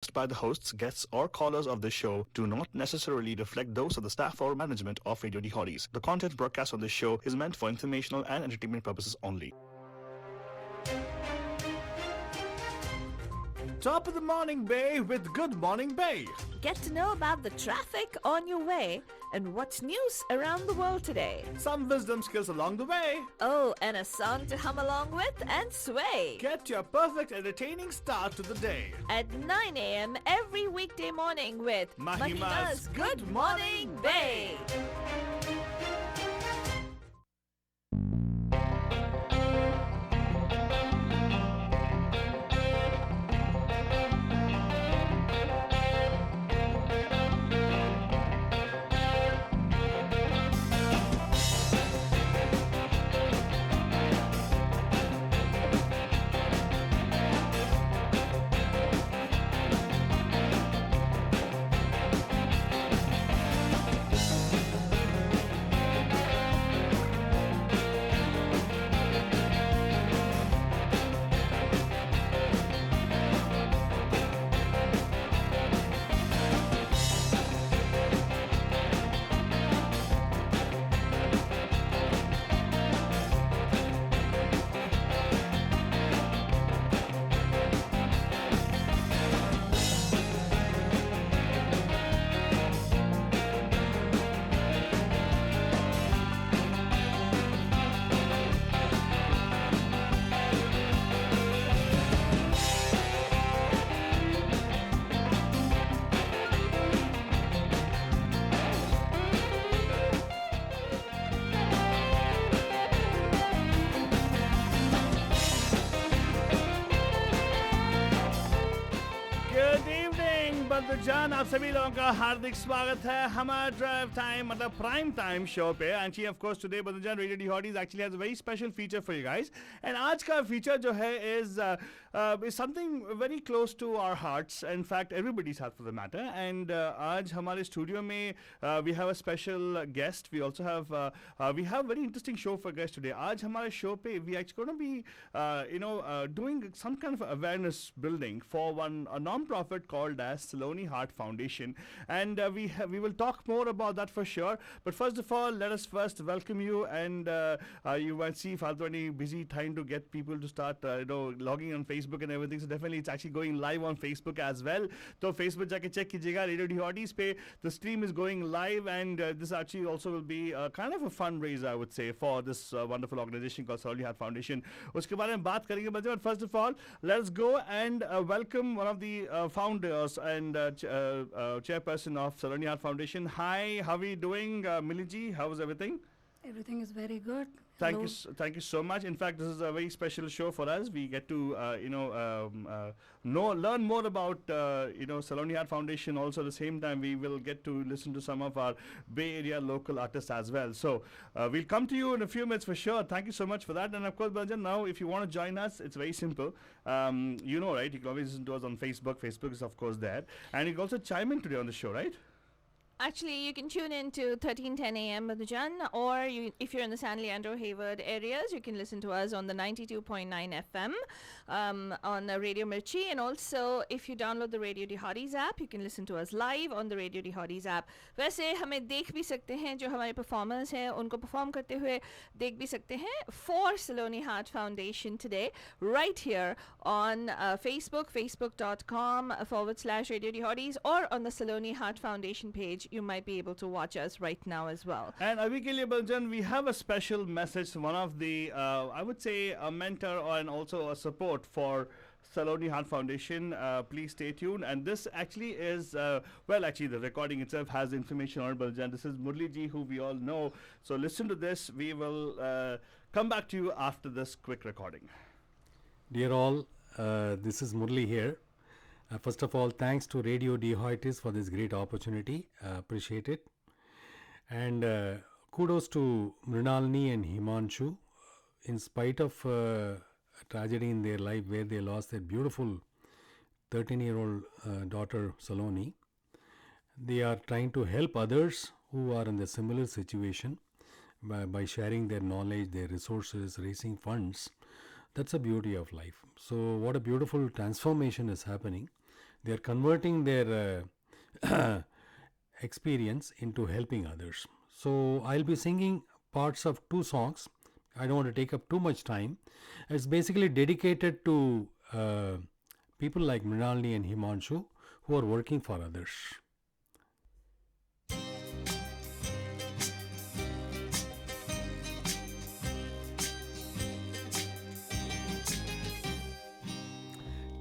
expressed by the hosts, guests, or callers of this show do not necessarily reflect those of the staff or management of Radio D Hotties. The content broadcast on this show is meant for informational and entertainment purposes only. Top of the morning, Bay, with Good Morning Bay. Get to know about the traffic on your way and what's news around the world today. Some wisdom skills along the way. Oh, and a song to hum along with and sway. Get your perfect entertaining start to the day. At 9 a.m. every weekday morning with Mahima's Good Morning Bay. जान आप सभी लोगों का हार्दिक स्वागत है हमारा drive time मतलब prime time show पे एंड ऑफ कोर्स टुडे बदलजान radio D hotties actually has a very special feature for you guys and आज का फीचर जो है is something very close to our hearts in fact everybody's heart for the matter and आज हमारे studio में we have a special guest we also have we have very interesting show for guest today आज हमारे show पे we actually gonna be doing some kind of awareness building for one a non profit called as Saloni Heart Foundation, and we will talk more about that for sure. But first of all, let us first welcome you, and you might see Faltwani busy trying to get people to start logging on Facebook and everything. So definitely it's actually going live on Facebook as well. So Facebook जाके check कीजिएगा Radio D Hotties पे the stream is going live, and this actually also will be kind of a fundraiser I would say for this wonderful organization called Saloni Heart Foundation. उसके बारे में बात करेंगे but first of all let's go and welcome one of the founders and chairperson of Saloni Heart Foundation. Hi, how are you doing, Miliji? How's everything? Everything is very good. Thank you so much. In fact, this is a very special show for us. We get to learn more about Saloni Heart Foundation. Also, at the same time, we will get to listen to some of our Bay Area local artists as well. So we'll come to you in a few minutes for sure. Thank you so much for that. And of course, Balajan, now if you want to join us, it's very simple. Right? You can always listen to us on Facebook. Facebook is of course there, and you can also chime in today on the show, right? Actually, you can tune in to 1310 a.m. Madhujan, or if you're in the San Leandro Hayward areas, you can listen to us on the 92.9 FM on Radio Mirchi. And also, if you download the Radio D Hotties app, you can listen to us live on the Radio D Hotties app. वैसे हमें देख भी सकते हैं जो हमारे performers हैं उनको perform करते हुए देख भी सकते हैं for Saloni Heart Foundation today, right here on Facebook, facebook.com/Radio D Hotties, or on the Saloni Heart Foundation page. You might be able to watch us right now as well. And Abhi ke liye Baljan, we have a special message from one of the, I would say, a mentor and also a support for Saloni Heart Foundation. Please stay tuned. And this actually is, actually the recording itself has information on it, Baljan. This is Murli ji, who we all know. So listen to this. We will come back to you after this quick recording. Dear all, this is Murli here. First of all, thanks to Radio D Hotties for this great opportunity. Appreciate it. And kudos to Mrinalini and Himanshu. In spite of a tragedy in their life where they lost their beautiful 13-year-old daughter Saloni, they are trying to help others who are in the similar situation by sharing their knowledge, their resources, raising funds. That's the beauty of life. So what a beautiful transformation is happening. They are converting their experience into helping others. So I'll be singing parts of two songs. I don't want to take up too much time. It's basically dedicated to people like Mrinalini and Himanshu who are working for others.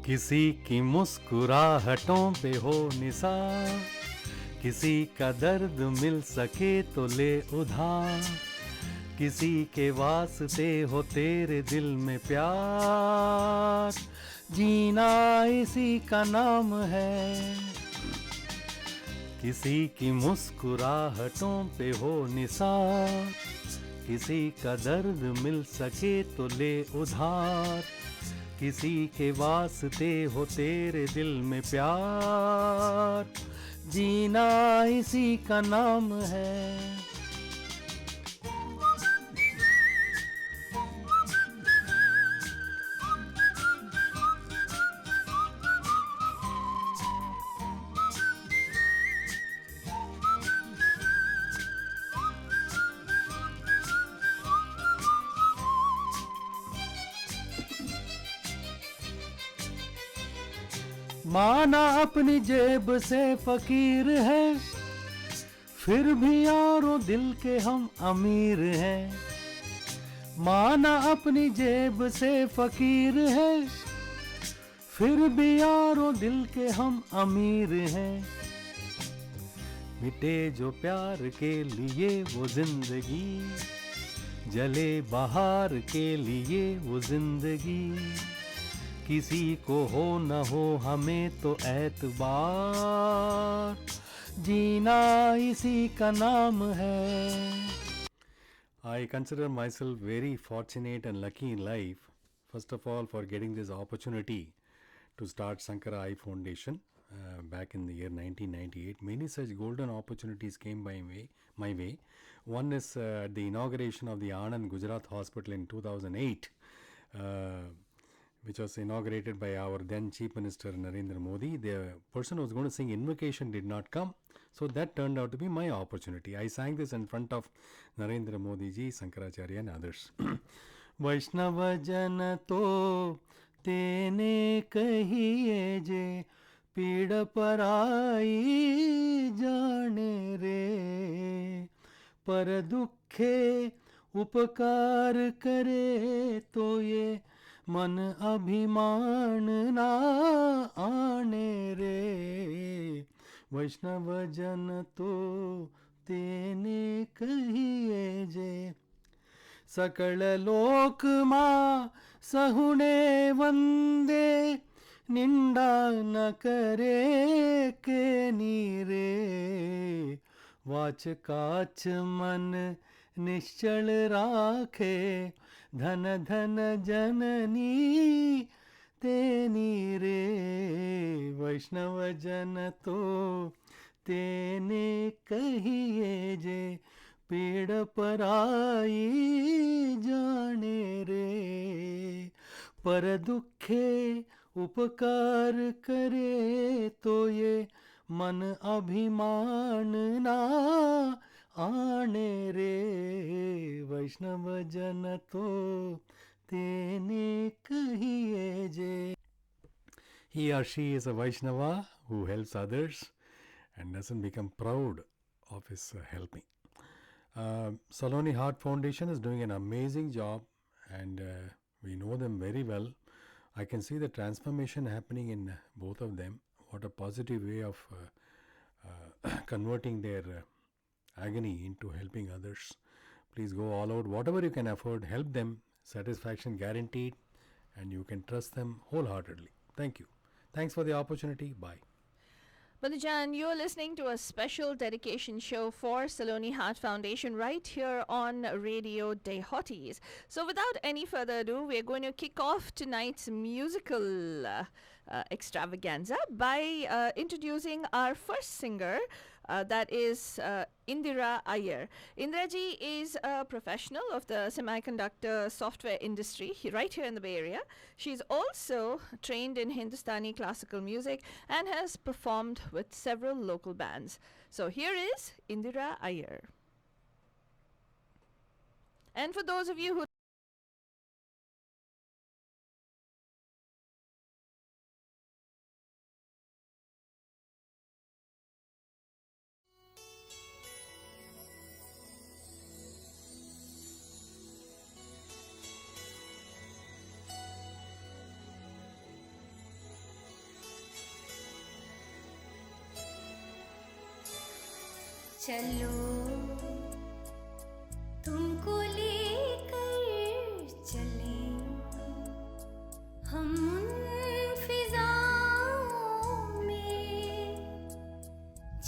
किसी की मुस्कुराहटों पे हो निसार, किसी का दर्द मिल सके तो ले उधार, किसी के वास्ते हो तेरे दिल में प्यार, जीना इसी का नाम है। किसी की मुस्कुराहटों पे हो निसार, किसी का दर्द मिल सके तो ले उधार, किसी के वास्ते हो तेरे दिल में प्यार, जीना इसी का नाम है। माना अपनी जेब से फकीर है, फिर भी यारों दिल के हम अमीर हैं। माना अपनी जेब से फकीर है, फिर भी यारों दिल के हम अमीर हैं। मिटे जो प्यार के लिए वो जिंदगी, जले बहार के लिए वो जिंदगी, किसी को हो न हो हमें तो एतबार, जीना इसी का नाम है। I consider myself very fortunate and lucky in life, first of all for getting this opportunity to start Sankara Eye Foundation back in the year 1998. Many such golden opportunities came my way. One is at the inauguration of the Anand Gujarat Hospital in 2008. Which was inaugurated by our then Chief Minister Narendra Modi. The person who was going to sing invocation did not come, so that turned out to be my opportunity. I sang this in front of Narendra Modi ji, Shankaracharya and others. Vaishnava jana to tene kahiye je, pida parai jane re, par dukhe upakar kare to ye मन अभिमान ना आने रे, वैष्णव जन तो तेने कहिए जे। सकल लोक मा सहुने वंदे, निंदा न करे के नीरे, वाच काच मन निश्चल राखे, धन धन जननी तेनी रे, वैष्णव जन तो तेने कहिए जे, पेड़ पराई जाने रे, पर दुखे उपकार करे तो ये मन अभिमान ना आने रे, वैष्णव जन तो तेने कहिए जे। He or she is a Vaishnava who helps others and doesn't become proud of his helping. Saloni Heart Foundation is doing an amazing job, and we know them very well. I can see the transformation happening in both of them. What a positive way of converting their agony into helping others. Please go all out, whatever you can afford, help them. Satisfaction guaranteed, and you can trust them wholeheartedly. Thank you. Thanks for the opportunity. Bye. Badhujan, you're listening to a special dedication show for Saloni Heart Foundation right here on Radio Dehoties. So without any further ado, we're going to kick off tonight's musical extravaganza by introducing our first singer, that is Indira Iyer. Indira ji is a professional of the semiconductor software industry right here in the Bay Area. She's also trained in Hindustani classical music and has performed with several local bands. So here is Indira Iyer. And for those of you who चलो तुमको लेकर चले हम उन फिजाओं में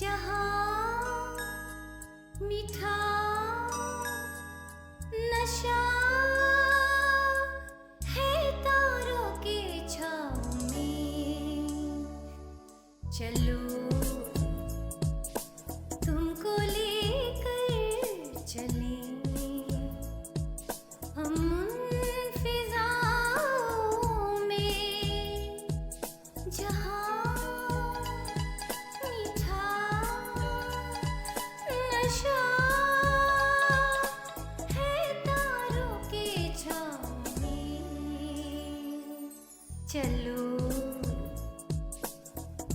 जहाँ मीठा नशा है तारों के छाँव में चलो तुमको लेकर चले हम उन फिजाओं में जहाँ मीठा नशा है तारों के छाँव में चलो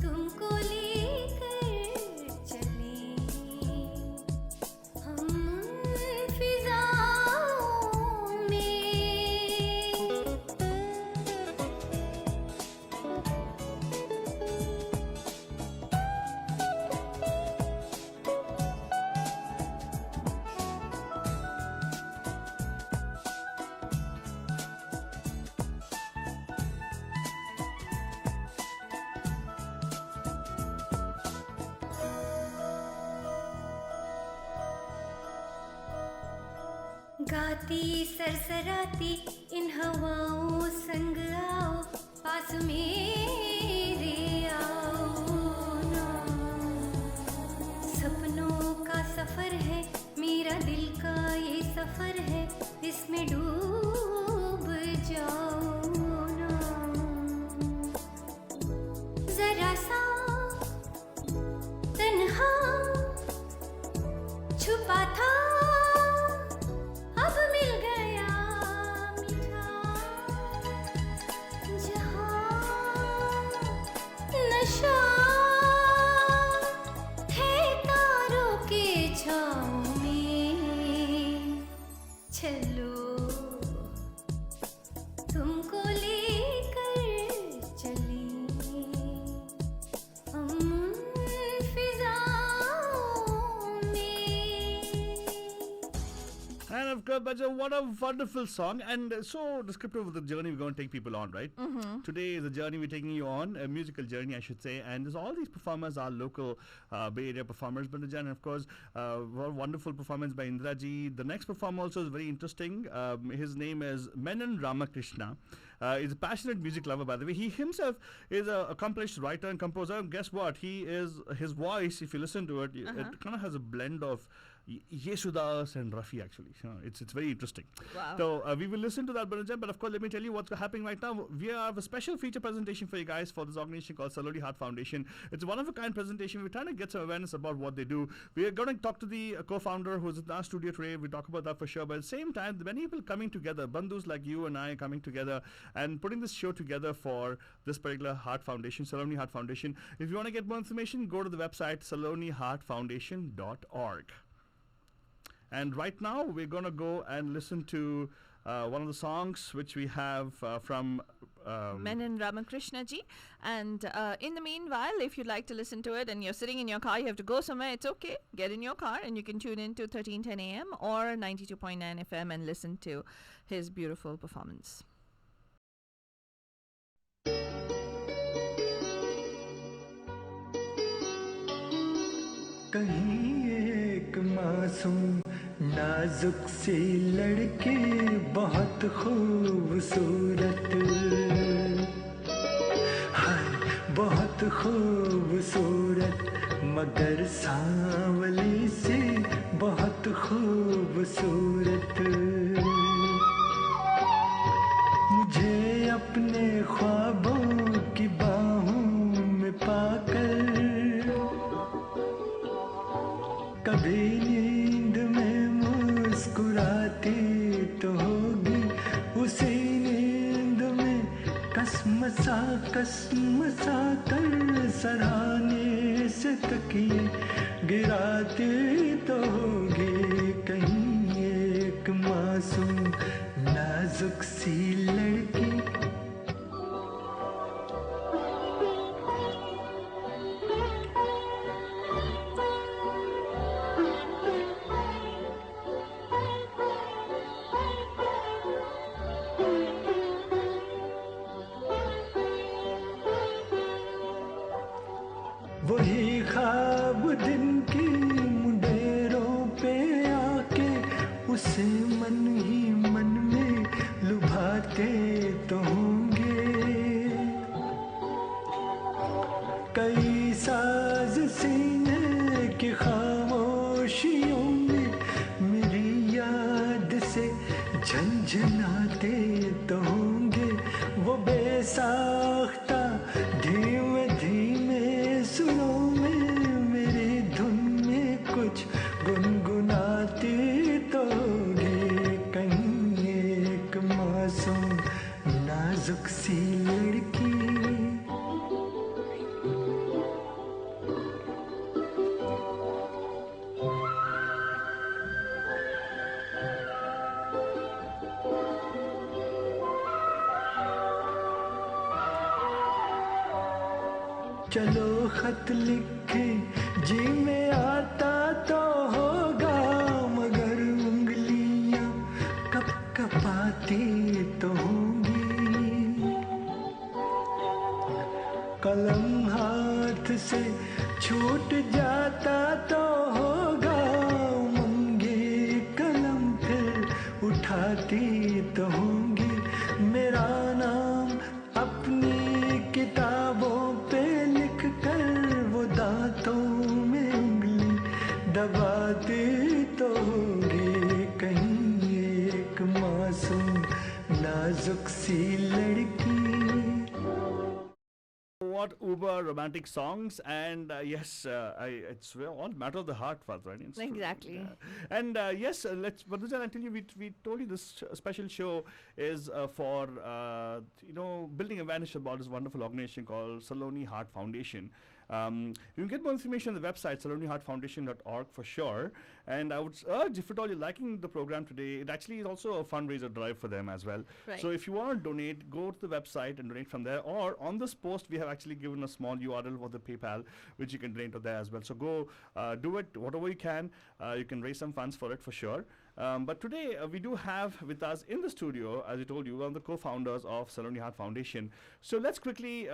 तुमको लेकर चले हम उन फिजाओं में गाती सरसराती इन हवाओं संग आओ पास मेरे आओ ना सपनों का सफर है मेरा दिल का ये सफर है इसमें डूब जाओ ना जरा सा तन्हा छुपा था अब मिल गया मीठा जहाँ नशा है तारों के छाँव में चलो तुमको लेकर चले हम उन फिजाओं में And of course, Baja, what a wonderful song, and so descriptive of the journey we're going to take people on, right? Today is a journey we're taking you on, a musical journey, I should say, and there's all these performers are local Bay Area performers, Baja, and of course, wonderful performance by Indira ji. The next performer also is very interesting. His name is Menon Ramakrishna. He's a passionate music lover, by the way. He himself is an accomplished writer and composer. And guess what? His voice, if you listen to it, it kind of has a blend of Yesudas and Rafi, actually. It's very interesting. Wow. So we will listen to that, Banujan, but of course, let me tell you what's happening right now. We have a special feature presentation for you guys for this organization called Saloni Heart Foundation. It's a one-of-a-kind presentation. We're trying to get some awareness about what they do. We are going to talk to the co-founder who's in our studio today. We'll talk about that for sure. But at the same time, many people coming together, bandhus like you and I coming together and putting this show together for this particular Heart Foundation, Saloni Heart Foundation. If you want to get more information, go to the website saloniheartfoundation.org. And right now, we're going to go and listen to one of the songs which we have from Menon Ramakrishna ji. And in the meanwhile, if you'd like to listen to it and you're sitting in your car, you have to go somewhere, it's okay. Get in your car and you can tune in to 1310 AM or 92.9 FM and listen to his beautiful performance. कहीं एक मासूम नाजुक सी लड़की बहुत खूबसूरत, हर बहुत खूबसूरत मगर सांवली सी बहुत खूबसूरत मुझे अपने ख्वाबों की बाहों में पाकर कभी नींद में मुस्कुराती तो होगी उसी नींद में कसमसा कर सराहने से तकिए गिराती तो होगी कहीं एक मासूम नाजुक सी लड़की वही ख्वाब दिन की मुंडेरों पे आके उसे मन ही मन में लुभाते तो होंगे कई साज सीने की खामोशियों में मेरी याद से झंझनाते तो होंगे वो बेसाख्ता धीमे धीमे सुनों में मेरी धुन में कुछ गुनगुनाती तो होगी कहीं एक मासूम नाजुक सी लड़की चलो खत लिखे जी में आता तो होगा मगर उंगलियां कप कपाती तो होंगी कलम हाथ से छूट जाता तो होगा मंगे कलम फिर उठाती तो होंगी मेरा नाम अपनी किताबों पे लिख कर वो दांतों में उंगली दबाती तो होगी कहीं एक मासूम नाजुक सी लड़की What uber romantic songs, and yes, it's all matter of the heart, Father, right? It's true. Exactly. Yeah. And yes, let's. Badhujan, I tell you, we told you this special show is for building awareness about this wonderful organization called Saloni Heart Foundation. You can get more information on the website saloniheartfoundation.org for sure. And I would urge, if at all you're liking the program today, it actually is also a fundraiser drive for them as well. Right. So if you want to donate, go to the website and donate from there. Or on this post, we have actually given a small URL for the PayPal, which you can donate to there as well. So go do it, whatever you can. You can raise some funds for it for sure. But today we do have with us in the studio, as I told you, one of the co-founders of Saloni Heart Foundation. So let's quickly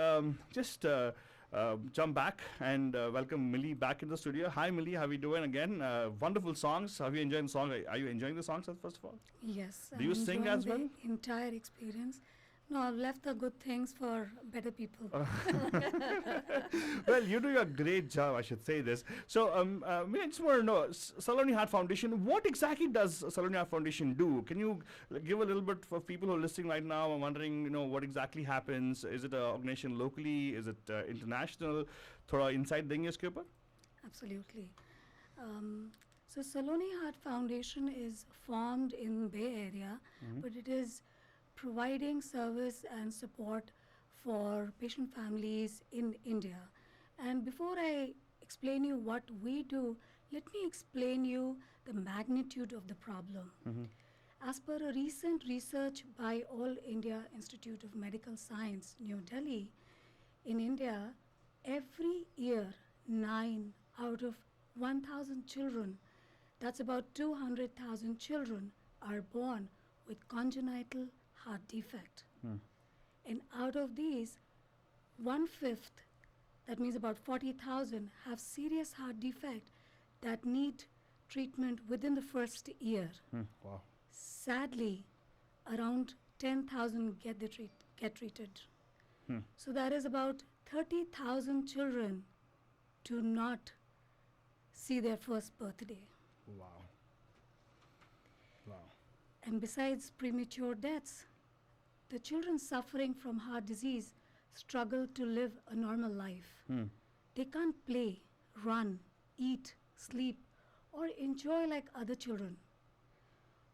jump back and welcome Millie back in the studio. Hi Millie, how are you doing again? Wonderful songs. Have you enjoyed the song? Are you enjoying the songs first of all? Yes. Do you I'm sing enjoying as well? the entire experience. No, I've left the good things for better people. Well, you do a great job, I should say this. So, I just want to know, Saloni Heart Foundation, what exactly does Saloni Heart Foundation do? Can you give a little bit for people who are listening right now and wondering, what exactly happens? Is it an organization locally? Is it international? Thoda insight देंगे इसके ऊपर? Absolutely. So Saloni Heart Foundation is formed in Bay Area, but it is providing service and support for patient families in India. And before I explain you what we do, let me explain you the magnitude of the problem. As per a recent research by All India Institute of Medical Science, New Delhi, in India, every year 9 out of 1,000 children, that's about 200,000 children, are born with congenital heart defect. And out of these, 1/5, that means about 40,000, have serious heart defect that need treatment within the first year. Wow. Sadly, around 10,000 get treated. So that is about 30,000 children do not see their first birthday. Wow. Wow. And besides premature deaths, the children suffering from heart disease struggle to live a normal life. They can't play, run, eat, sleep, or enjoy like other children.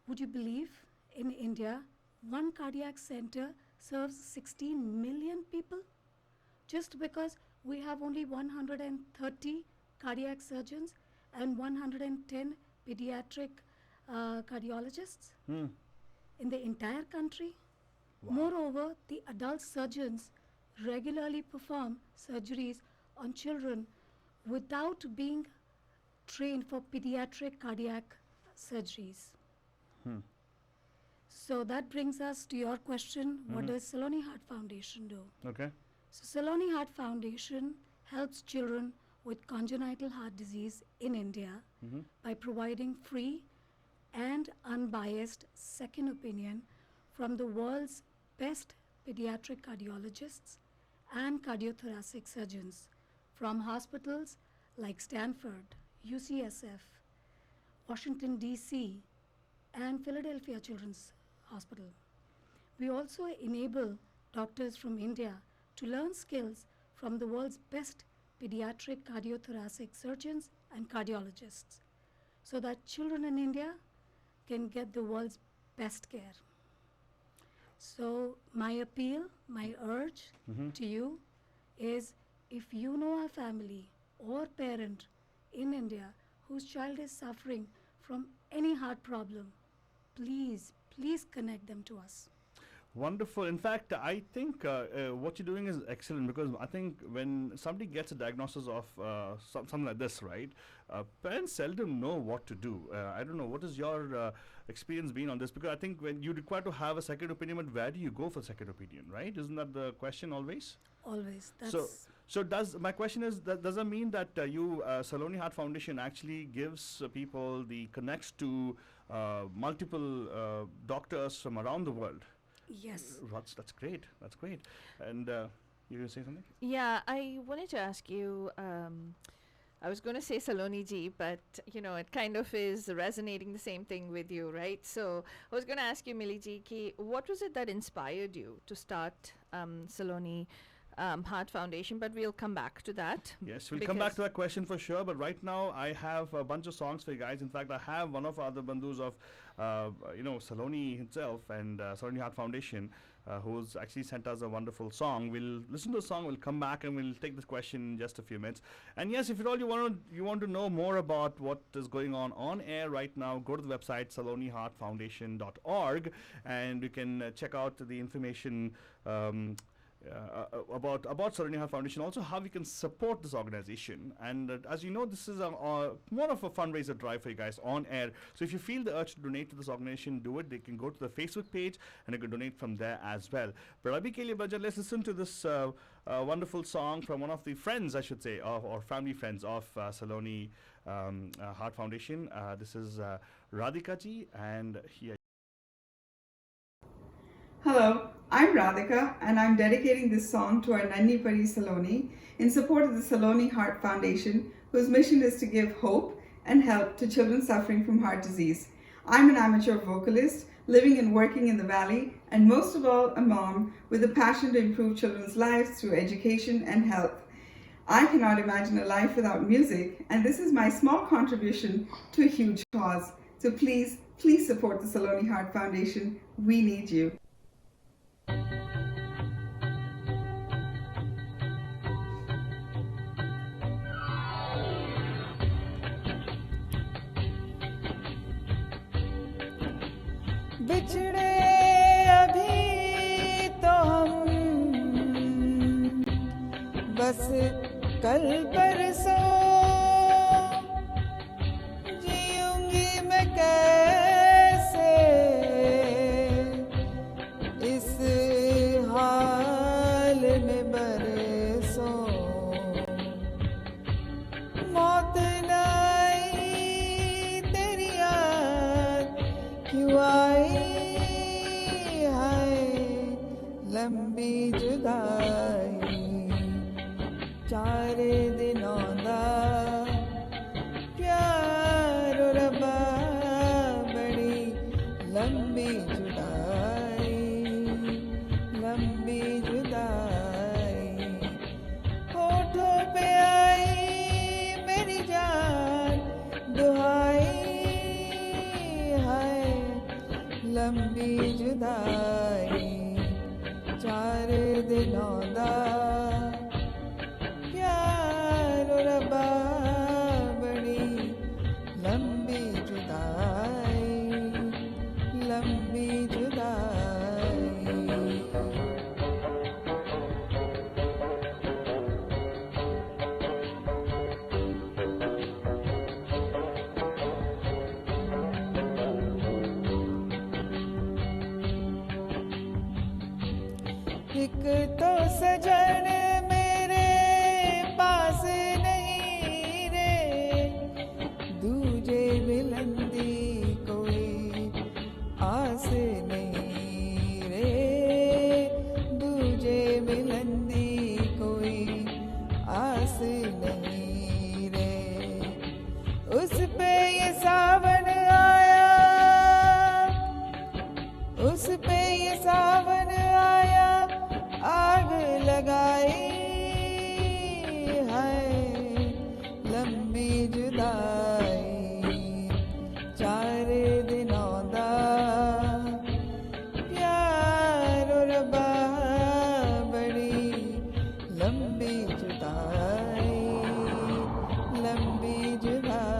Would you believe in India, one cardiac center serves 16 million people? Just because we have only 130 cardiac surgeons and 110 pediatric cardiologists in the entire country. Moreover, the adult surgeons regularly perform surgeries on children without being trained for pediatric cardiac surgeries. So that brings us to your question, what does Saloni Heart Foundation do? Okay. So Saloni Heart Foundation helps children with congenital heart disease in India by providing free and unbiased second opinion from the world's best pediatric cardiologists and cardiothoracic surgeons from hospitals like Stanford, UCSF, Washington, D.C., and Philadelphia Children's Hospital. We also enable doctors from India to learn skills from the world's best pediatric cardiothoracic surgeons and cardiologists so that children in India can get the world's best care. So my appeal, my urge to you is, if you know a family or parent in India whose child is suffering from any heart problem, please connect them to us. Wonderful. In fact, I think what you're doing is excellent, because I think when somebody gets a diagnosis of something like this, right, parents seldom know what to do. I don't know, what has your experience been on this? Because I think when you require to have a second opinion, but where do you go for second opinion, right? Isn't that the question always? Always. So my question is, does that mean that you, Saloni Heart Foundation, actually gives people the connects to multiple doctors from around the world? Yes. That's great. That's great. And you going to say something? Yeah, I wanted to ask you. I was going to say Saloni ji, but it kind of is resonating the same thing with you, right? So I was going to ask you, Millie ji, ki, what was it that inspired you to start Saloni Heart Foundation? But we'll come back to that. Yes, we'll come back to that question for sure. But right now, I have a bunch of songs for you guys. In fact, I have one of our other bandhus of, Saloni himself and Saloni Heart Foundation, who's actually sent us a wonderful song. We'll listen to the song. We'll come back and we'll take this question in just a few minutes. And yes, if at all you want to know more about what is going on air right now, go to the website saloniheartfoundation.org, and you can check out the information. About Saloni Heart Foundation, also how we can support this organization. And as you know, this is more of a fundraiser drive for you guys on air. So if you feel the urge to donate to this organization, do it. They can go to the Facebook page and you can donate from there as well. But Abhi ke liye Bajan, let's listen to this wonderful song from one of the friends, I should say, or family friends of Saloni Heart Foundation. This is Radhika ji, and here. Hello, I'm Radhika, and I'm dedicating this song to our Nanni Pari Saloni in support of the Saloni Heart Foundation, whose mission is to give hope and help to children suffering from heart disease. I'm an amateur vocalist, living and working in the Valley, and most of all, a mom with a passion to improve children's lives through education and health. I cannot imagine a life without music, and this is my small contribution to a huge cause. So please support the Saloni Heart Foundation. We need you. बिछड़े अभी तो हम बस कल परसों जीऊंगी मैं कैसे इस हाल में बरसों मौत न आई तेरी याद क्यों आई हाय लंबी जुदाई जुदाई 4 दिनों दा प्यार ओ रब्बा बड़ी लंबी जुदाई लंबी जुदाई एक तो सजन मेरे पास नहीं रे दूजे मिलन दी कोई आस नहीं रे दूजे मिलन दी कोई आस नहीं रे उस पे ये सावन आया उस पे ये सावन आया आग लगाई है लंबी जुदाई 4 दिनों दा प्यार ओ रब्बा बड़ी लंबी जुदाई लंबी जुदाई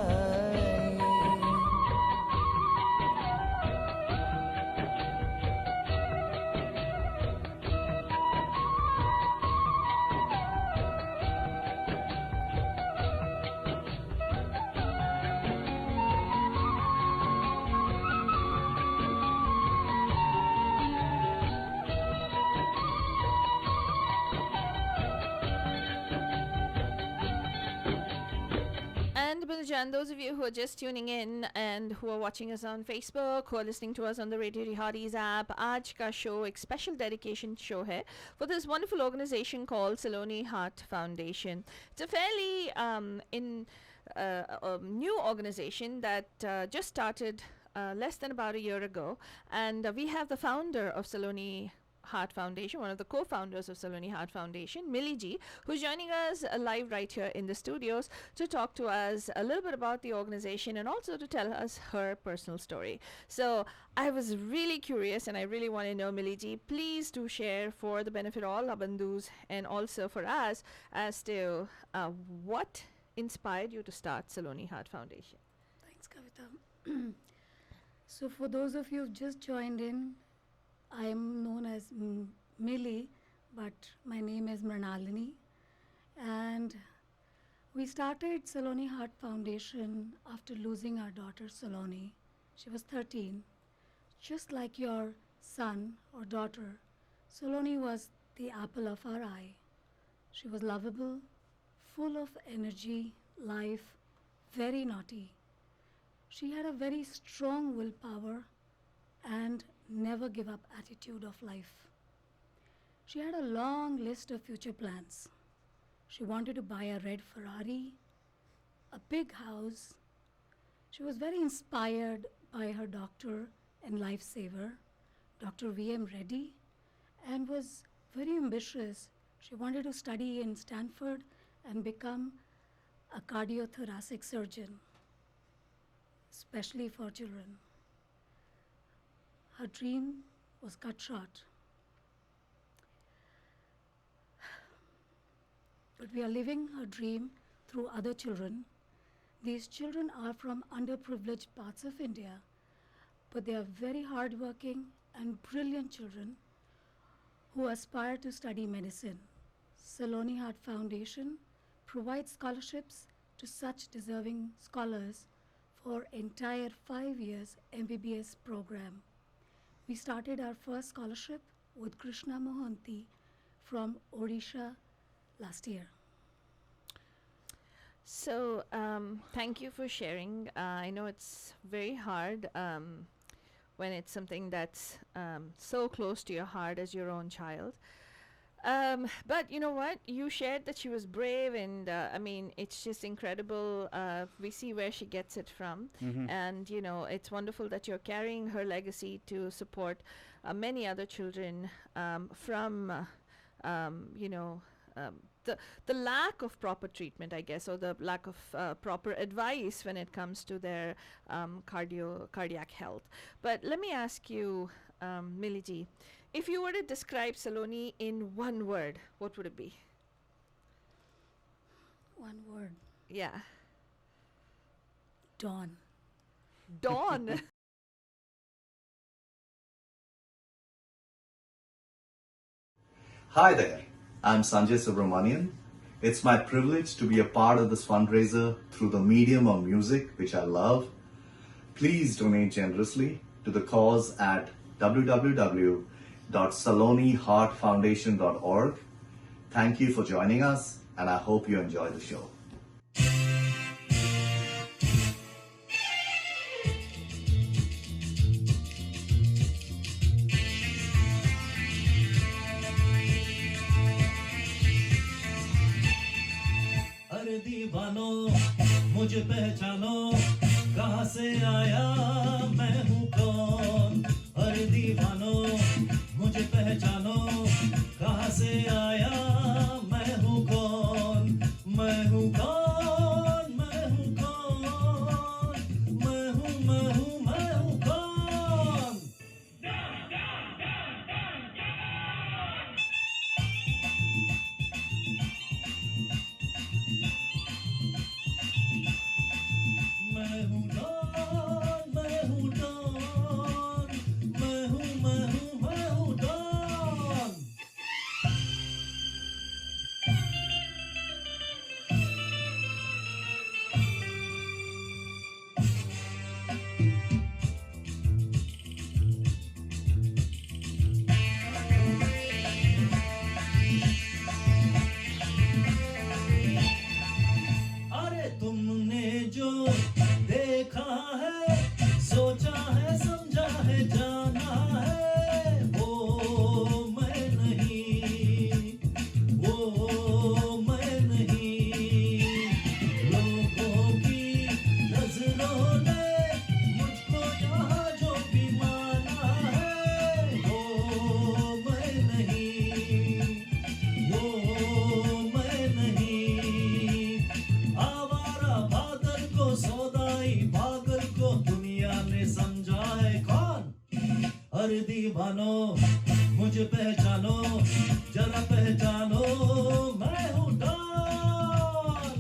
And Biljan, those of you who are just tuning in and who are watching us on Facebook, who are listening to us on the Radio Rihadis app, आज का show एक special dedication show है for this wonderful organization called Saloni Heart Foundation. It's a fairly new organization that just started less than about a year ago, and we have the founder of Saloni Heart Foundation, one of the co-founders of Saloni Heart Foundation, Millie G, who's joining us live right here in the studios to talk to us a little bit about the organization and also to tell us her personal story. So I was really curious and I really want to know, Millie G, please do share for the benefit of all our bandhus and also for us as to what inspired you to start Saloni Heart Foundation. Thanks, Kavita. So for those of you who've just joined in, I am known as Millie, but my name is Mrinalini. And we started Saloni Heart Foundation after losing our daughter Saloni. She was 13. Just like your son or daughter, Saloni was the apple of our eye. She was lovable, full of energy, life, very naughty. She had a very strong willpower and never give up attitude of life. She had a long list of future plans. She wanted to buy a red Ferrari, a big house. She was very inspired by her doctor and lifesaver, Dr. V.M. Reddy, and was very ambitious. She wanted to study in Stanford and become a cardiothoracic surgeon, especially for children. Her dream was cut short. But we are living her dream through other children. These children are from underprivileged parts of India, but they are very hardworking and brilliant children who aspire to study medicine. Saloni Heart Foundation provides scholarships to such deserving scholars for entire 5 years MBBS program. We started our first scholarship with Krishna Mohanty from Odisha last year. So, thank you for sharing. I know it's very hard when it's something that's so close to your heart as your own child. But you know what? You shared that she was brave, and I mean, it's just incredible. We see where she gets it from, and you know, it's wonderful that you're carrying her legacy to support many other children from, you know, the lack of proper treatment, I guess, or the lack of proper advice when it comes to their cardiac health. But let me ask you, Millie G, if you were to describe Saloni in one word, what would it be? One word. Yeah. Dawn. Dawn. Hi there, I'm Sanjay Subramanian. It's my privilege to be a part of this fundraiser through the medium of music, which I love. Please donate generously to the cause at www.saloniheartfoundation.org. Thank you for joining us, and I hope you enjoy the show. अरे दीवानो मुझे पहचानो कहाँ से आया मैं हूँ कौन अरे दीवानो मुझे पहचानो कहाँ से आया मैं हूँ कौन मैं हूँ कौन मैं हूँ कौन मैं हूँ कौन मैं हूँ डॉन मैं हूँ डॉन मैं हूँ डॉन अरे तुमने जो देखा है सोचा है समझा है जाना है वो मैं नहीं लोगों की नजरों ने मुझको यहाँ जो भी माना है वो मैं नहीं आवारा बादल को सौदाई पागल को दुनिया ने समझा है कौन अरे दीवानो मुझे पहचानो जरा पहचानो मैं हूँ डॉन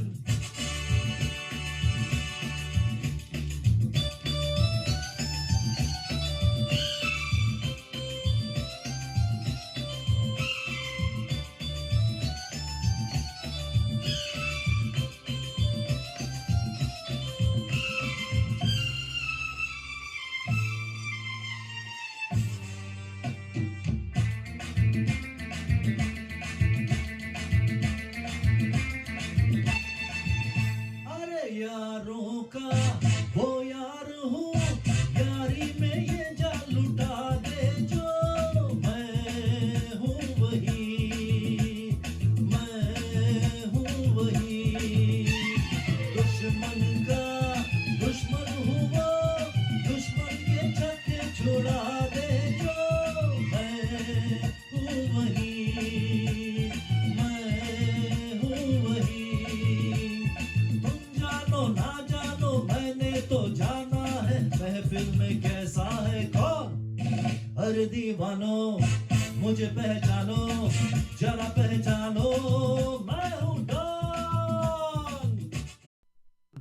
अरे यारों का वो यार हूँ यारी में ये जान लुटा दे जो मैं हूँ वही दुश्मन का दुश्मन हूँ वो दुश्मन के छक्के छुड़ा दे जो मैं हूँ वही तुम जानो ना जानो मैंने तो जाना है महफिल में कैसा है कौन अरे दीवानो मुझे पहचानो जरा पहचानो मैं हूँ don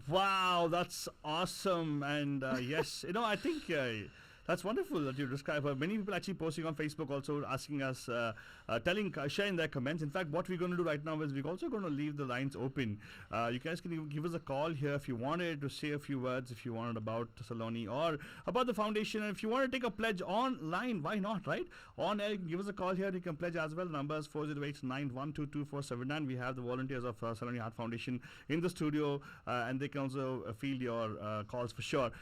Wow, that's awesome. And yes, I think that's wonderful that you describe her. Many people actually posting on Facebook also asking us, sharing their comments. In fact, what we're going to do right now is we're also going to leave the lines open. You guys can give us a call here if you wanted to say a few words, if you wanted about Saloni or about the foundation. And if you want to take a pledge online, why not, right? On air, give us a call here. You can pledge as well. Number is 408-912-2479. We have the volunteers of Saloni Heart Foundation in the studio, and they can also field your calls for sure.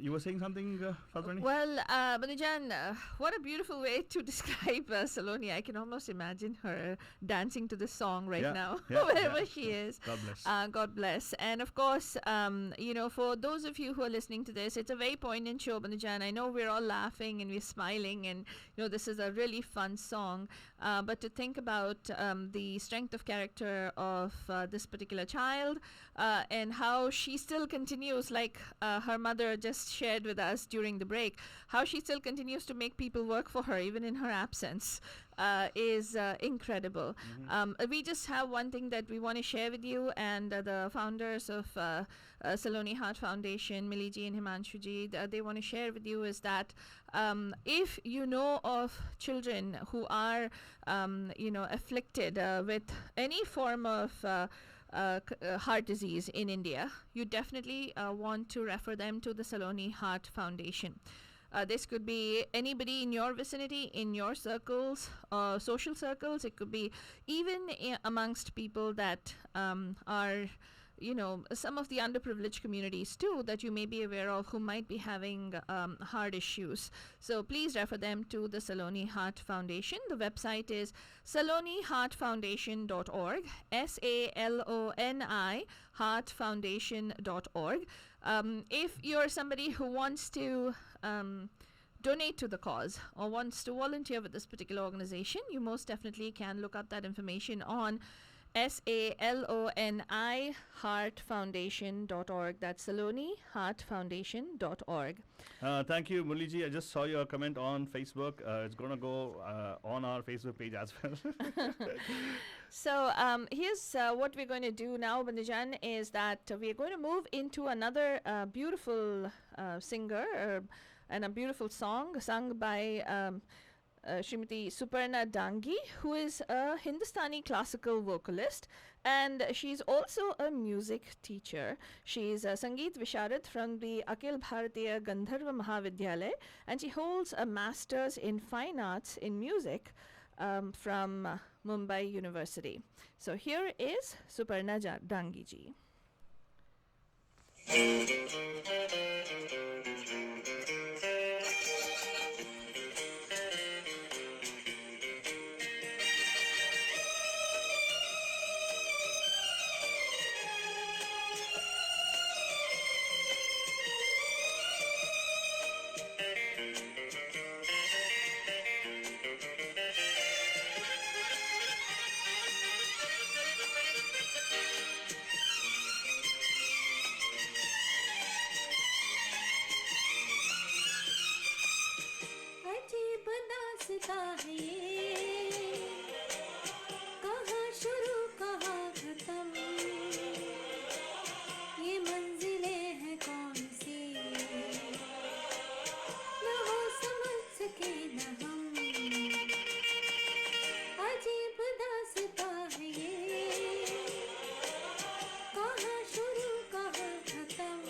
You were saying something, Fatrani? Well, Banujan, what a beautiful way to describe Saloni. I can almost imagine her dancing to this song right now, wherever she is. God bless. God bless. And of course, for those of you who are listening to this, it's a very poignant show, Banujan. I know we're all laughing and we're smiling, and this is a really fun song. But to think about the strength of character of this particular child and how she still continues, like her mother just shared with us during the break, music, how she still continues to make people work for her even in her absence is incredible. We just have one thing that we want to share with you, and the founders of Saloni Heart Foundation, Miliji and Himanshuji, they want to share with you is that if you know of children who are, afflicted with any form of heart disease in India, you definitely want to refer them to the Saloni Heart Foundation. This could be anybody in your vicinity, in your circles, social circles. It could be even amongst people that are, some of the underprivileged communities too that you may be aware of who might be having heart issues. So please refer them to the Saloni Heart Foundation. The website is saloniheartfoundation.org, SALONI heartfoundation.org. If you're somebody who wants to donate to the cause or wants to volunteer with this particular organization, you most definitely can look up that information on SALONI heartfoundation.org. That's Saloni heartfoundation.org. Thank you, Muliji. I just saw your comment on Facebook. It's going to go on our Facebook page as well. So here's what we're going to do now, Bandajan, is that we're going to move into another beautiful singer and a beautiful song sung by Srimati Suparna Dangi, who is a Hindustani classical vocalist, and she's also a music teacher. She's a Sangeet Visharad from the Akhil Bharatiya Gandharva Mahavidyalaya, and she holds a master's in fine arts in music from Mumbai University. So here is Suparna Dangi ji. अजीब दास्तां है ये, कहाँ शुरू कहाँ खत्म, ये मंजिलें हैं कौन सी, न वो समझ सके न हम। अजीब दास्तां है ये, कहाँ शुरू कहाँ खत्म,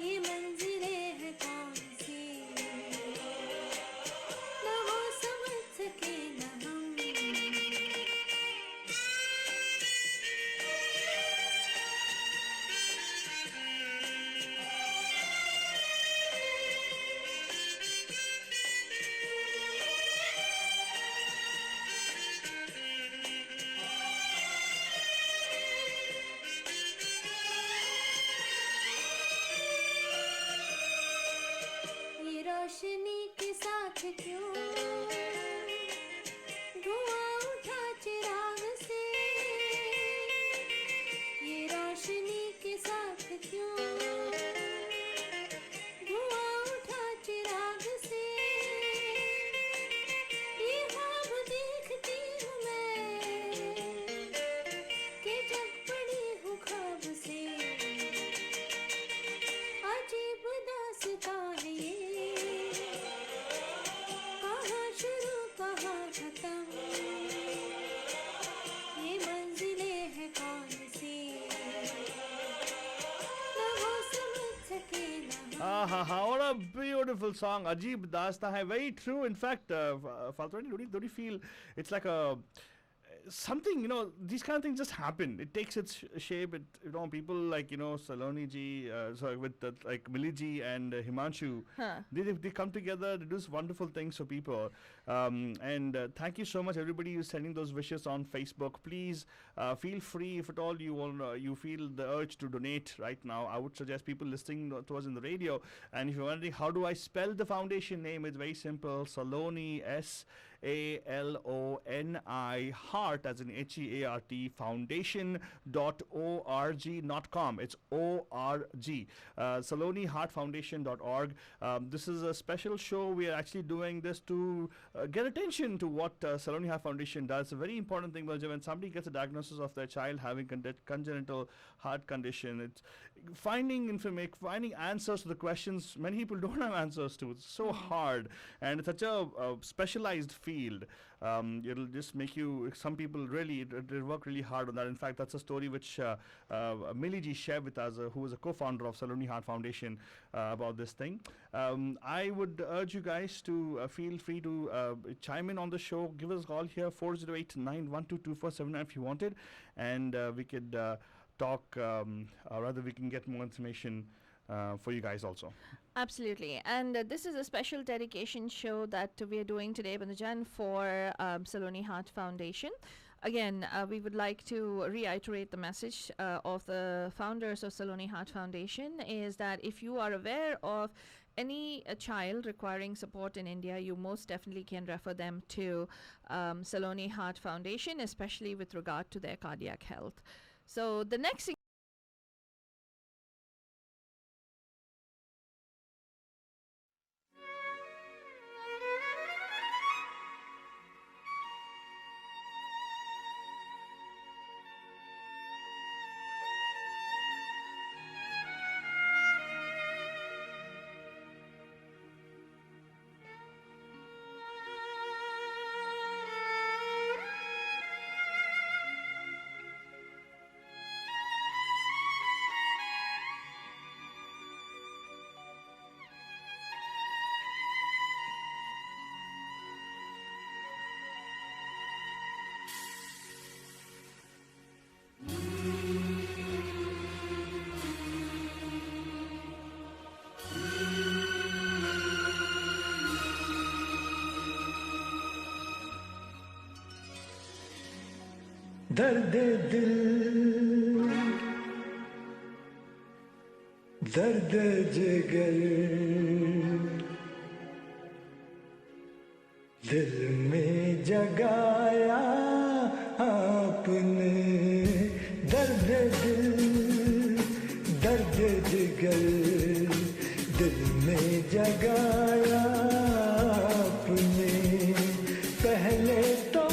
ये मंजिलें हैं कौन सी, न वो समझ सके न हम। ये रोशनी के साथ क्यों धुआं उठा चिराग से, ये रोशनी के साथ क्यों धुआं उठा चिराग से, ये ख्वाब देखती हूँ मैं कि जग पड़ी हूँ ख्वाब से। अजीब दास्तां है ये, कहाँ शुरू कहाँ खत्म, ये मंजिलें हैं कौन सी, न वो समझ सके न हम। What a beautiful song. Ajeeb Dasta hai. Very true. In fact, Faltwani, don't you feel it's like a something, these kind of things just happen. It takes its shape. People like, Saloni ji, with like Miliji and Himanshu, they come together, they do wonderful things for people. And thank you so much, everybody who's sending those wishes on Facebook. Please feel free, if at all you feel the urge to donate right now. I would suggest people listening to us in the radio. And if you're wondering how do I spell the foundation name, it's very simple. Saloni, SALONI Heart, as in HEART, foundation.org, not com. It's ORG. SaloniHeartFoundation.org. This is a special show. We are actually doing this to get attention to what Saloni Heart Foundation does. It's a very important thing, because when somebody gets a diagnosis of their child having congenital heart condition, it's finding information, finding answers to the questions many people don't have answers to. It's so hard, and it's such a specialized field. It'll just make you, some people really they work really hard on that. In fact, that's a story which Millie G shared with us, who is a co-founder of Saloni Heart Foundation, about this thing. I would urge you guys to feel free to chime in on the show. Give us a call here, 408-912-2479 if you wanted, and we could talk, or rather we can get more information for you guys also. Absolutely. And this is a special dedication show that we are doing today, Bandhujan, for Saloni Heart Foundation. Again, we would like to reiterate the message of the founders of Saloni Heart Foundation, is that if you are aware of any child requiring support in India, you most definitely can refer them to Saloni Heart Foundation, especially with regard to their cardiac health. So the next thing दर्द दिल दर्द जिगर दिल में जगाया आपने दर्द दिल दर्द जिगर दिल में जगाया आपने पहले तो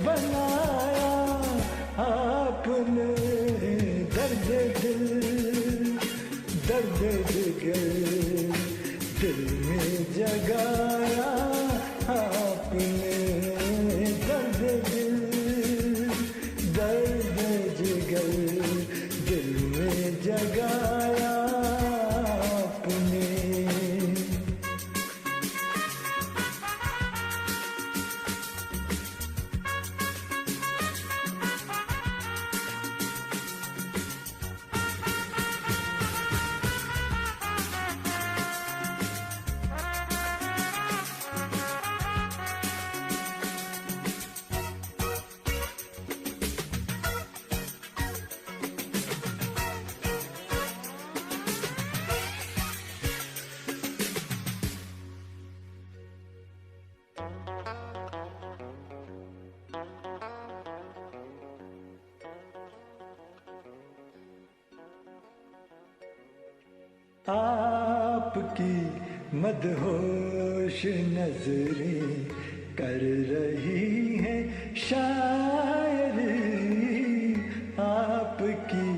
बनाया आपने दर्द दिल दर्द जिगर दिल में जगाया आपने दर्द दिल दर्द जिगर दिल में जगाया आपने आपकी मदहोश नजरें कर रही हैं शायरी आपकी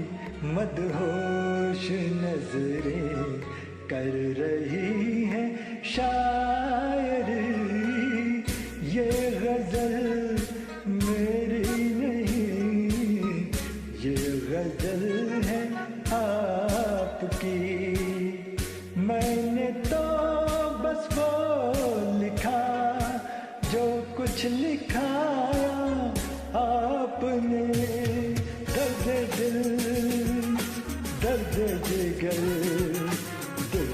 मदहोश नजरें कर रही हैं शायरी ये गजल मेरी नहीं ये गजल है आपकी मैंने तो बस वो लिखा जो कुछ लिखा आपने दर्द दिल दर्द जिगर दिल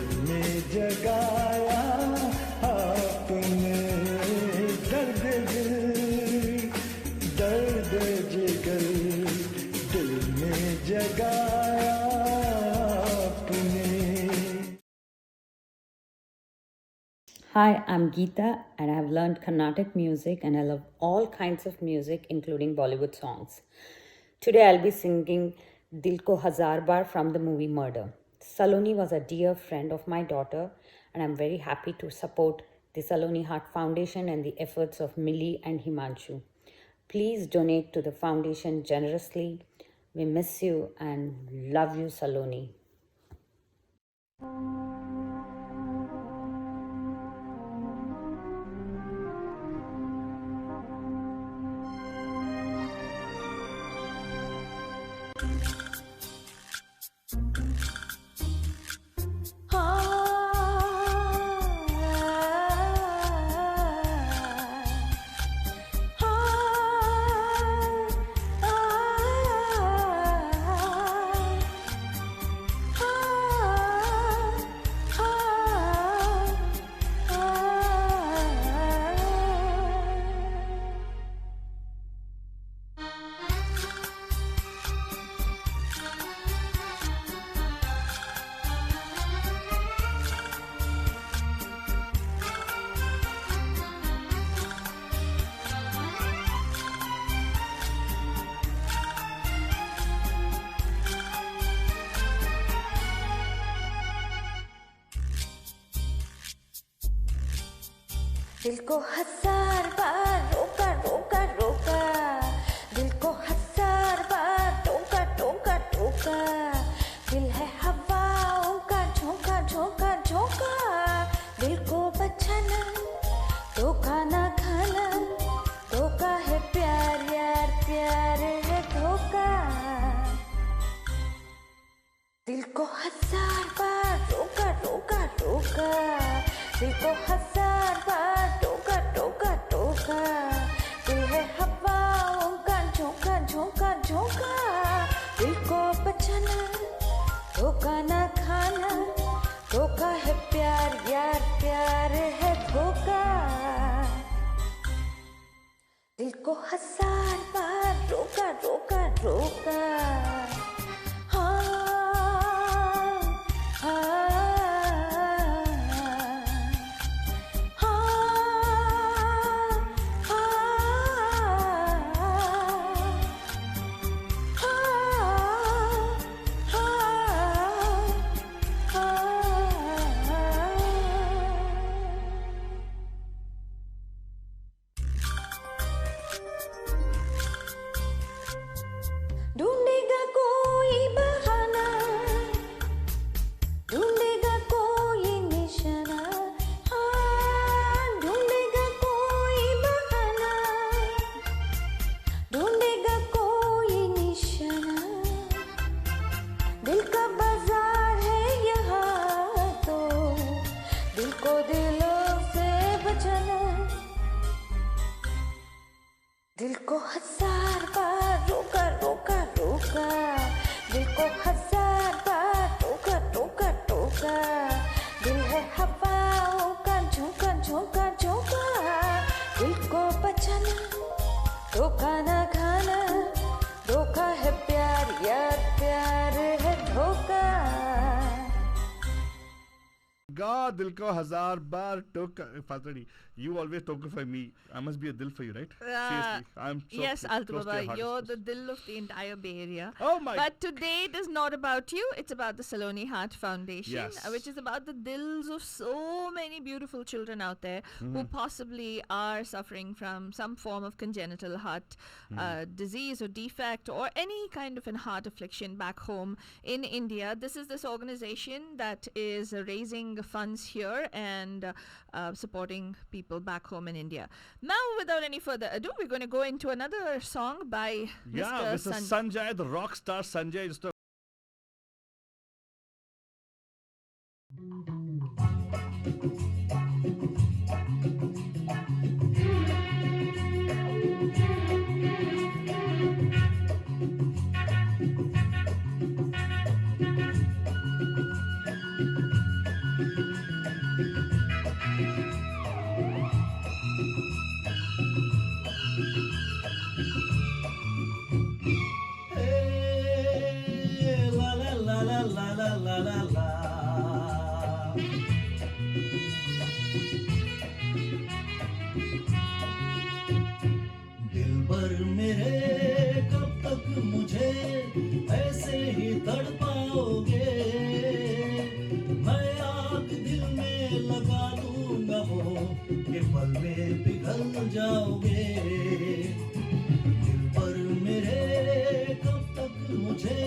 Hi, I'm Geeta and I have learned Carnatic music and I love all kinds of music, including Bollywood songs. Today I'll be singing Dil Ko Hazar Bar from the movie Murder. Saloni was a dear friend of my daughter and I'm very happy to support the Saloni Heart Foundation and the efforts of Millie and Himanshu. Please donate to the foundation generously. We miss you and love you, Saloni. दिल को हजार बार रोका रोका रोका दिल को हजार बार टोका टोका टोका दिल है हवाओं का झोंका झोंका झोंका दिल को बचाना धोखा ना खाना धोखा है प्यार यार प्यार है धोखा दिल को हजार बार रोका रोका रोका दिल को हजार बार टोका टोका टोका दिल है हवाओं का झोंका झोंका झोंका दिल को बचाना धोखा ना खाना धोखा है प्यार यार प्यार है धोखा दिल को हजार बार रोका रोका रोका ढूंढेगा कोई बहाना ढूंढेगा कोई निशाना हाँ ढूंढेगा कोई बहाना ढूंढेगा कोई निशाना दिल का बाजार है यहाँ तो दिल को दिलों से बचाना दिल को हजार बार रोका रोका रोका दिल को हजार बार टोका टोका टोका दिल है हवाओं का झोंका झोंका झोंका दिल को बचाना धोखा ना खाना धोखा है प्यार यार प्यार है धोखा God, dil ko hazar bar toka. Fatani, you always tokify me. I must be a dil for you, right? Seriously, I'm so yes, close to your Altubaba, heart. you're the dill of the entire Bay Area. Oh my! But today it is not about you. It's about the Saloni Heart Foundation, Yes. Which is about the dills of so many beautiful children out there who possibly are suffering from some form of congenital heart disease or defect or any kind of an heart affliction back home in India. This is this organization that is raising funds here and supporting people back home in India. Now, without any further ado, we're going to go into another song by Yeah, this is Sanjay, the rock star Sanjay. Just a लगा दूंगा वो कि पल में पिघल जाओगे दिल पर मेरे कब तक मुझे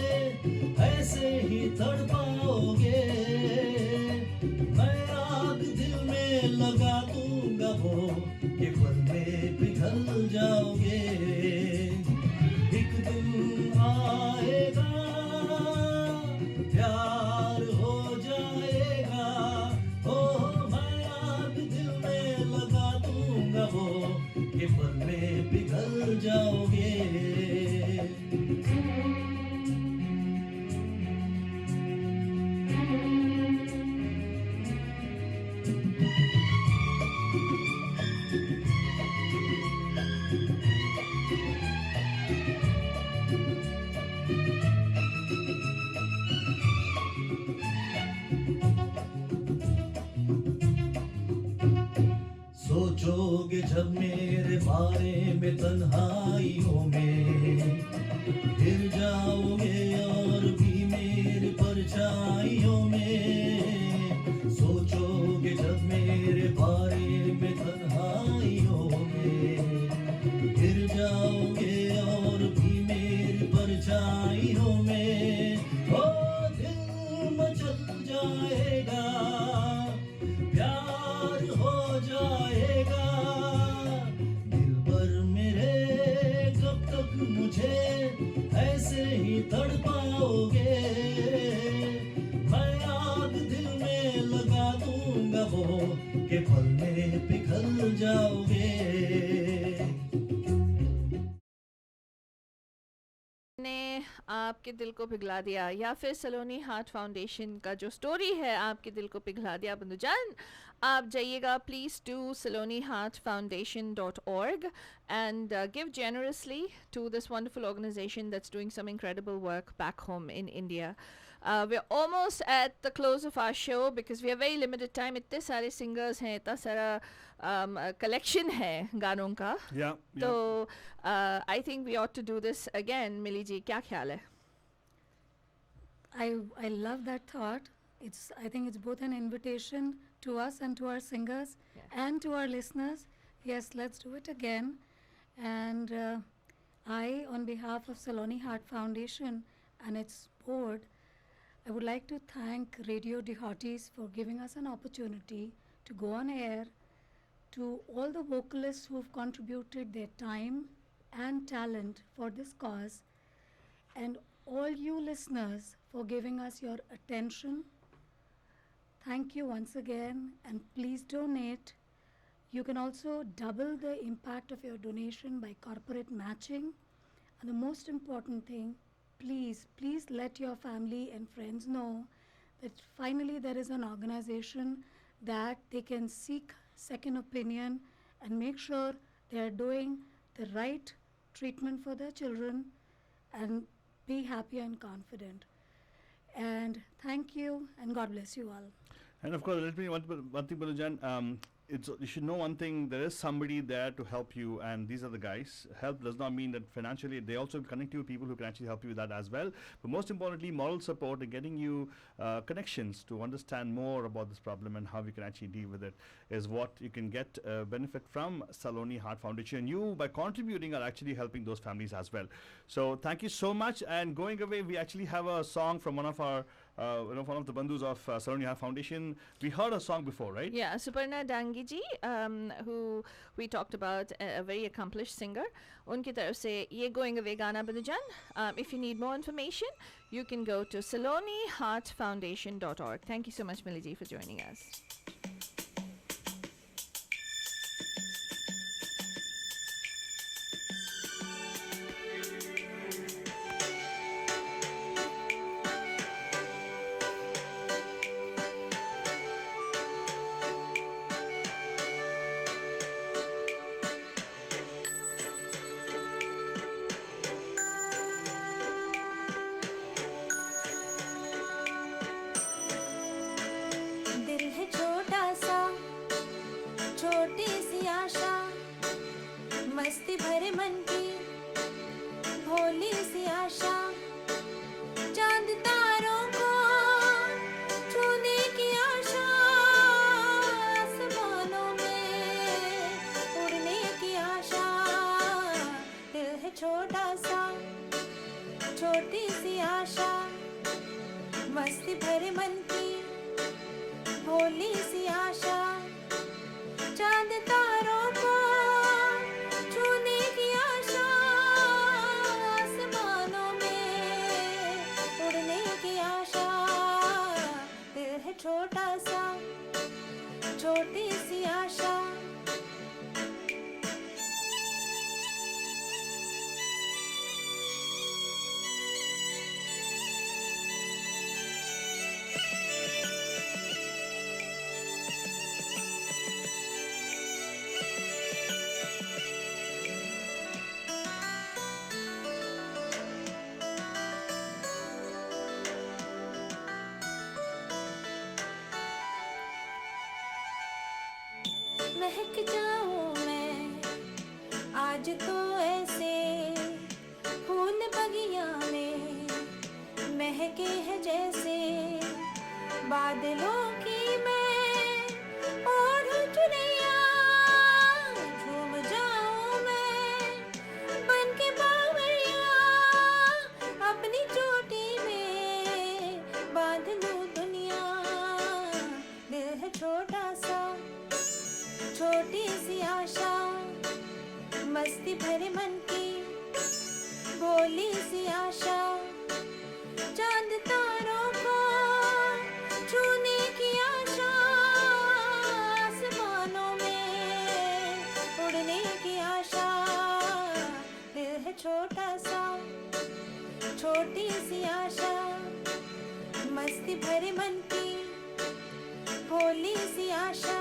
ऐसे ही तड़पाओगे मैं आग दिल में लगा दूंगा वो कि पल में पिघल जाओगे एक दिन आएगा प्यार हो जाएगा ओ मैं आग दिल में लगा दूंगा वो कि पल में पिघल जाओगे सोचोगे जब मेरे बारे में तन्हाइयों में गिर जाओगे और भी मेरी परछाइयों में सोचोगे जब मेरे बारे में तन्हाइयों में गिर जाओगे और भी मेरी परछाइयों में ओ दिल मचल जाएगा प्यार हो जाएगा दिल भर मेरे कब तक मुझे ऐसे ही तड़पाओगे मैं आग दिल में लगा दूंगा वो कि पल में पिघल जाओगे ने आपके दिल को पिघला दिया या फिर सलोनी हार्ट फाउंडेशन का जो स्टोरी है आपके दिल को पिघला दिया बंधुजान आप जाइएगा please to saloniheartfoundation.org and give generously to this wonderful organization that's doing some incredible work back home in India. We're almost at the close of our show because we have very limited time. इतने सारे singers हैं इतना सारा collection है गानों का तो I think we ought to do this again. मिली जी क्या ख्याल है? I love that thought. I think it's both an invitation to us and to our singers and to our listeners. Yes, let's do it again. And I, on behalf of Saloni Heart Foundation and its board, I would like to thank Radio Dehoties for giving us an opportunity to go on air, to all the vocalists who've contributed their time and talent for this cause, and all you listeners for giving us your attention. Thank you once again, and please donate. You can also double the impact of your donation by corporate matching. And the most important thing, please let your family and friends know that finally there is an organization that they can seek second opinion and make sure they are doing the right treatment for their children and be happy and confident. And thank you, and God bless you all. And of course, let me one thing, Balujan. You should know one thing. There is somebody there to help you, and these are the guys. Help does not mean that financially. They also connect you with people who can actually help you with that as well. But most importantly, moral support and getting you connections to understand more about this problem and how we can actually deal with it is what you can get benefit from Saloni Heart Foundation. You, by contributing, are actually helping those families as well. So thank you so much. And going away, we actually have a song from one of our one of the bandhus of Saloni Heart Foundation. We heard a song before, right? Yeah, Suparna Dangi ji, who we talked about, a very accomplished singer. Unki taraf se ye going away gana Banujan. If you need more information, you can go to saloniheartfoundation.org. Thank you so much, Millie ji, for joining us. मस्ती भरे मन की भोली सी आशा चांद तारों को छूने की आशा सी आशा महक जाऊं मैं आज तो ऐसे फूल बगिया में महके है जैसे बादलों की मैं ओढ़ चुनैया झूम जाऊं मैं बन के बावरिया अपनी चोटी में बांध लूं दुनिया दिल है छोटा सा छोटी सी आशा मस्ती भरे मन की भोली सी आशा चांद तारों को छूने की आशा आसमानों में उड़ने की आशा दिल है छोटा सा छोटी सी आशा मस्ती भरे मन की भोली सी आशा